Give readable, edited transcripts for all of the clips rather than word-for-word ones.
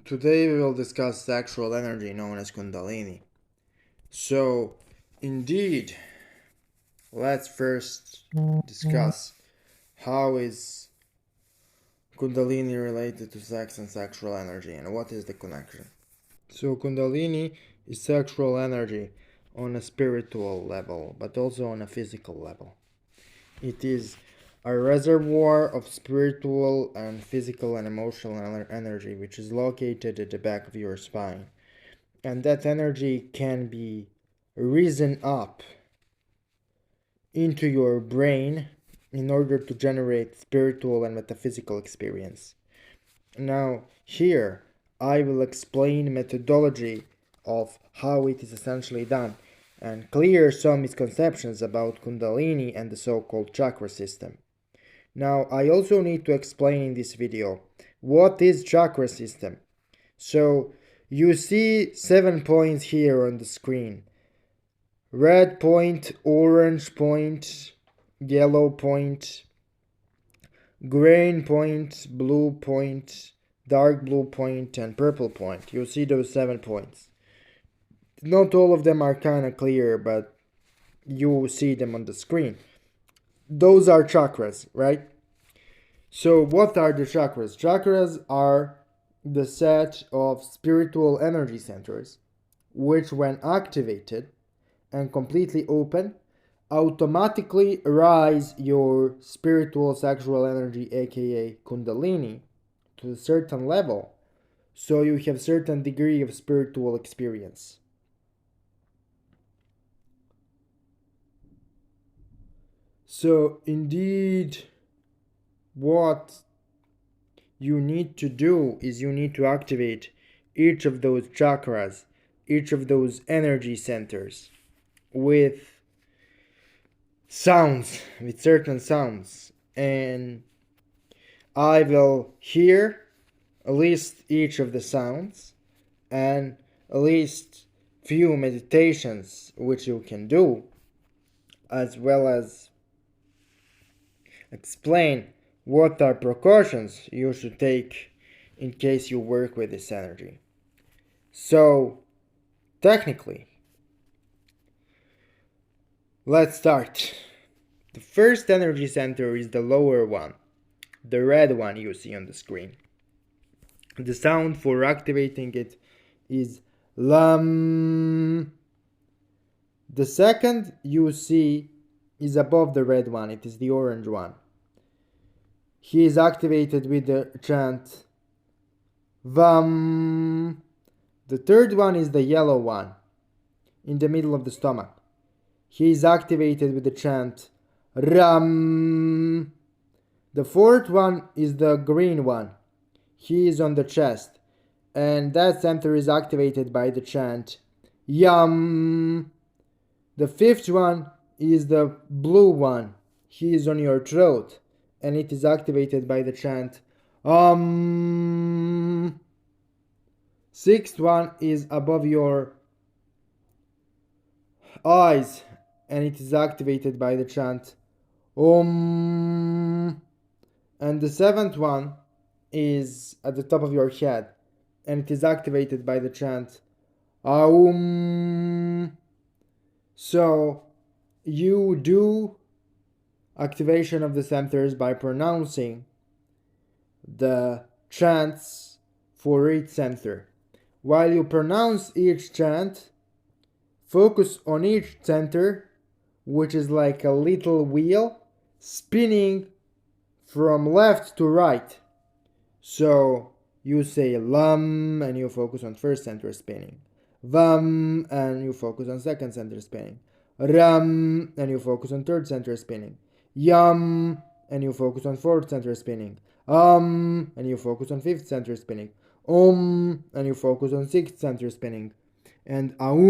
Today we will discuss sexual energy known as Kundalini. So, indeed, let's first discuss how is Kundalini related to sex and sexual energy and what is the connection. So, Kundalini is sexual energy on a spiritual level, but also on a physical level. It is a reservoir of spiritual and physical and emotional energy which is located at the back of your spine. And that energy can be risen up into your brain in order to generate spiritual and metaphysical experience. Now, here I will explain methodology of how it is essentially done and clear some misconceptions about Kundalini and the so-called chakra system. Now, I also need to explain in this video what is chakra system. So, you see 7 points here on the screen. Red point, orange point, yellow point, green point, blue point, dark blue point, and purple point. You see those 7 points. Not all of them are kind of clear, but you see them on the screen. Those are chakras, right? So what are the chakras? Chakras are the set of spiritual energy centers, which when activated and completely open, automatically rise your spiritual sexual energy, aka Kundalini, to a certain level, so you have certain degree of spiritual experience. So indeed, what you need to do is you need to activate each of those chakras, each of those energy centers with sounds, with certain sounds. And I will hear list each of the sounds and list few meditations which you can do, as well as explain what are precautions you should take in case you work with this energy. So, technically, let's start. The first energy center is the lower one, the red one you see on the screen. The sound for activating it is lam. The second you see is above the red one, it is the orange one. He is activated with the chant Vam. The third one is the yellow one, in the middle of the stomach. He is activated with the chant Ram. The fourth one is the green one. He is on the chest, and that center is activated by the chant Yam. The fifth one is the blue one. He is on your throat, and it is activated by the chant Sixth one is above your eyes, and it is activated by the chant Om. And the seventh one is at the top of your head, and it is activated by the chant Aum. So you do activation of the centers by pronouncing the chants for each center. While you pronounce each chant, focus on each center, which is like a little wheel spinning from left to right. So you say lam and you focus on first center spinning, vam and you focus on second center spinning, ram and you focus on third center spinning, yam and you focus on fourth center spinning, and you focus on fifth center spinning, om and you focus on sixth center spinning, and aum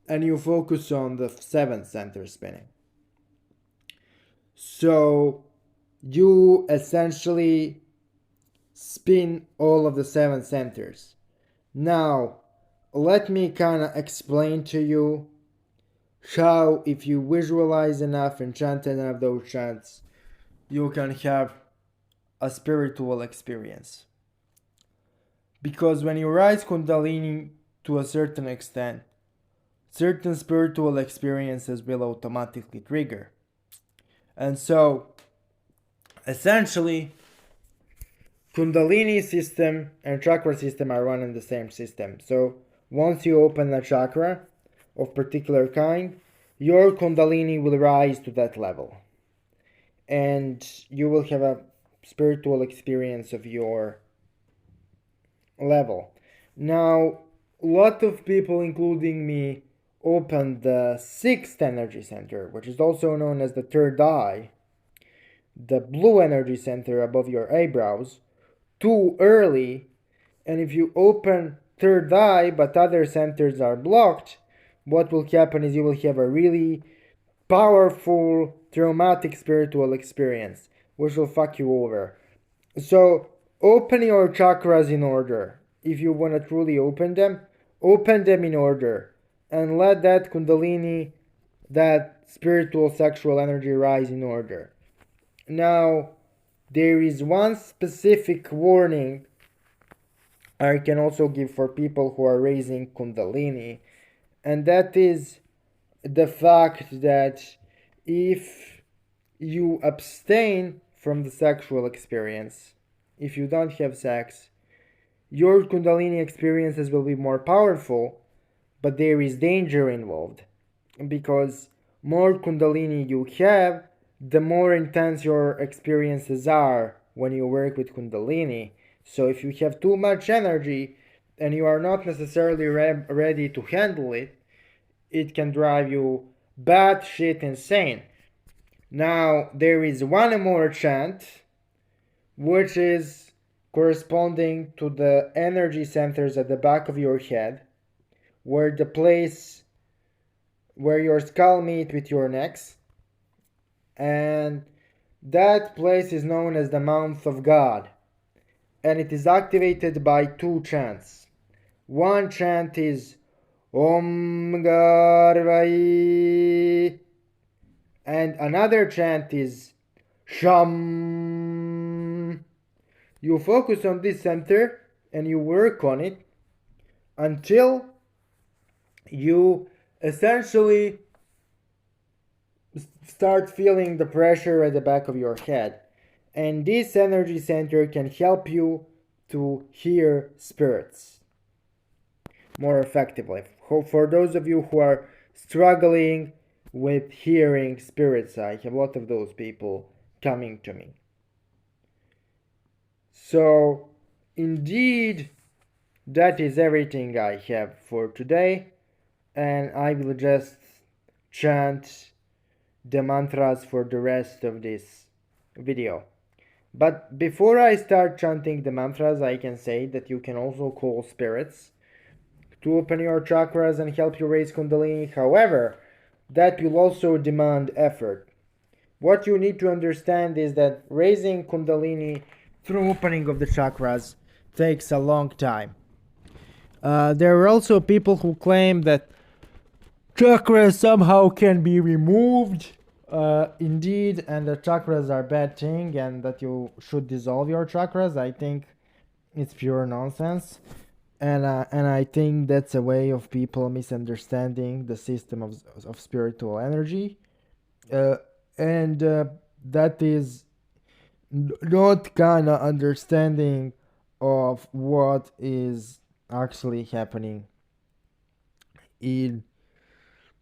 and you focus on the seventh center spinning. So you essentially spin all of the 7 centers. Now, let me kind of explain to you how, if you visualize enough and chant enough those chants, you can have a spiritual experience. Because when you rise Kundalini to a certain extent, certain spiritual experiences will automatically trigger. And so, essentially, Kundalini system and chakra system are one and the same system. So, once you open a chakra of particular kind, your Kundalini will rise to that level. And you will have a spiritual experience of your level. Now, a lot of people, including me, opened the sixth energy center, which is also known as the third eye, the blue energy center above your eyebrows, too early. And if you open third eye but other centers are blocked, what will happen is you will have a really powerful traumatic spiritual experience which will fuck you over. So open your chakras in order. If you want to truly open them in order, and let that Kundalini, that spiritual sexual energy rise in order. Now, there is one specific warning I can also give for people who are raising Kundalini, and that is the fact that if you abstain from the sexual experience, if you don't have sex, your Kundalini experiences will be more powerful, but there is danger involved. Because more Kundalini you have, the more intense your experiences are when you work with Kundalini. So if you have too much energy and you are not necessarily ready to handle it, it can drive you bad shit insane. Now, there is one more chant, which is corresponding to the energy centers at the back of your head, where the place where your skull meet with your necks, and that place is known as the mouth of God, and it is activated by two chants. One chant is Om Garvai, and another chant is Sham. You focus on this center and you work on it until you essentially start feeling the pressure at the back of your head. And this energy center can help you to hear spirits more effectively. For those of you who are struggling with hearing spirits, I have a lot of those people coming to me. So, indeed, that is everything I have for today, and I will just chant the mantras for the rest of this video. But before I start chanting the mantras, I can say that you can also call spirits to open your chakras and help you raise Kundalini. However, that will also demand effort. What you need to understand is that raising Kundalini through opening of the chakras takes a long time. There are also people who claim that chakras somehow can be removed. Indeed, and the chakras are bad thing, and that you should dissolve your chakras. I think it's pure nonsense, and I think that's a way of people misunderstanding the system of spiritual energy, and that is not kind of understanding of what is actually happening in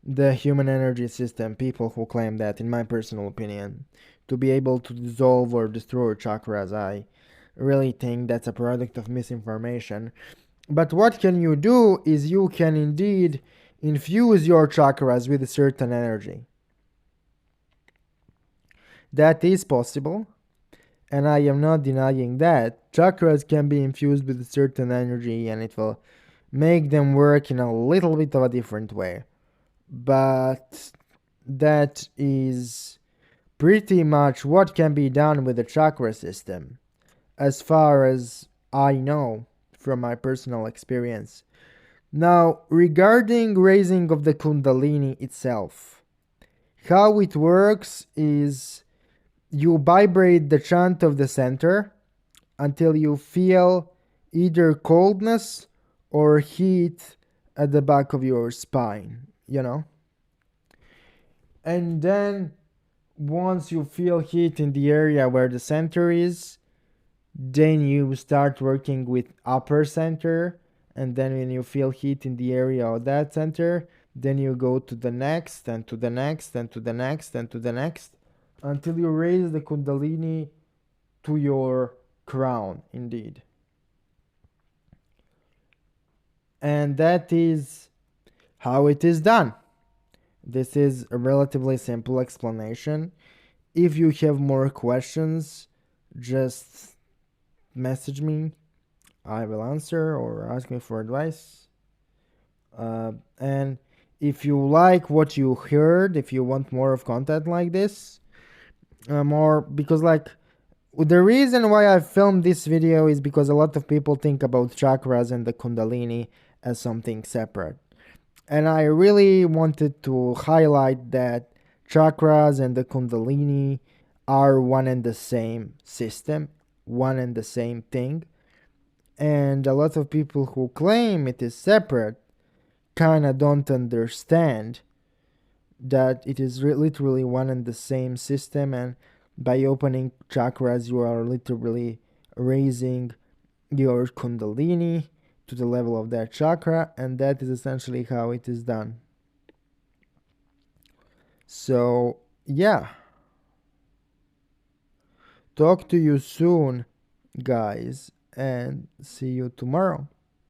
the human energy system. People who claim that, in my personal opinion, to be able to dissolve or destroy chakras, I really think that's a product of misinformation. But what can you do is you can indeed infuse your chakras with a certain energy. That is possible, and I am not denying that. Chakras can be infused with a certain energy and it will make them work in a little bit of a different way. But that is pretty much what can be done with the chakra system, as far as I know from my personal experience. Now, regarding raising of the Kundalini itself, how it works is you vibrate the chant of the center until you feel either coldness or heat at the back of your spine, you know? And then once you feel heat in the area where the center is, then you start working with upper center. And then when you feel heat in the area of that center, then you go to the next and to the next and to the next and to the next until you raise the Kundalini to your crown, indeed. And that is how it is done. This is a relatively simple explanation. If you have more questions, just message me. I will answer or ask me for advice. And if you like what you heard, if you want more of content like this, more because like the reason why I filmed this video is because a lot of people think about chakras and the Kundalini as something separate. And I really wanted to highlight that chakras and the Kundalini are one and the same system, one and the same thing. And a lot of people who claim it is separate kind of don't understand that it is literally one and the same system. And by opening chakras, you are literally raising your Kundalini to the level of that chakra, and that is essentially how it is done. So, yeah. Talk to you soon, guys, and see you tomorrow.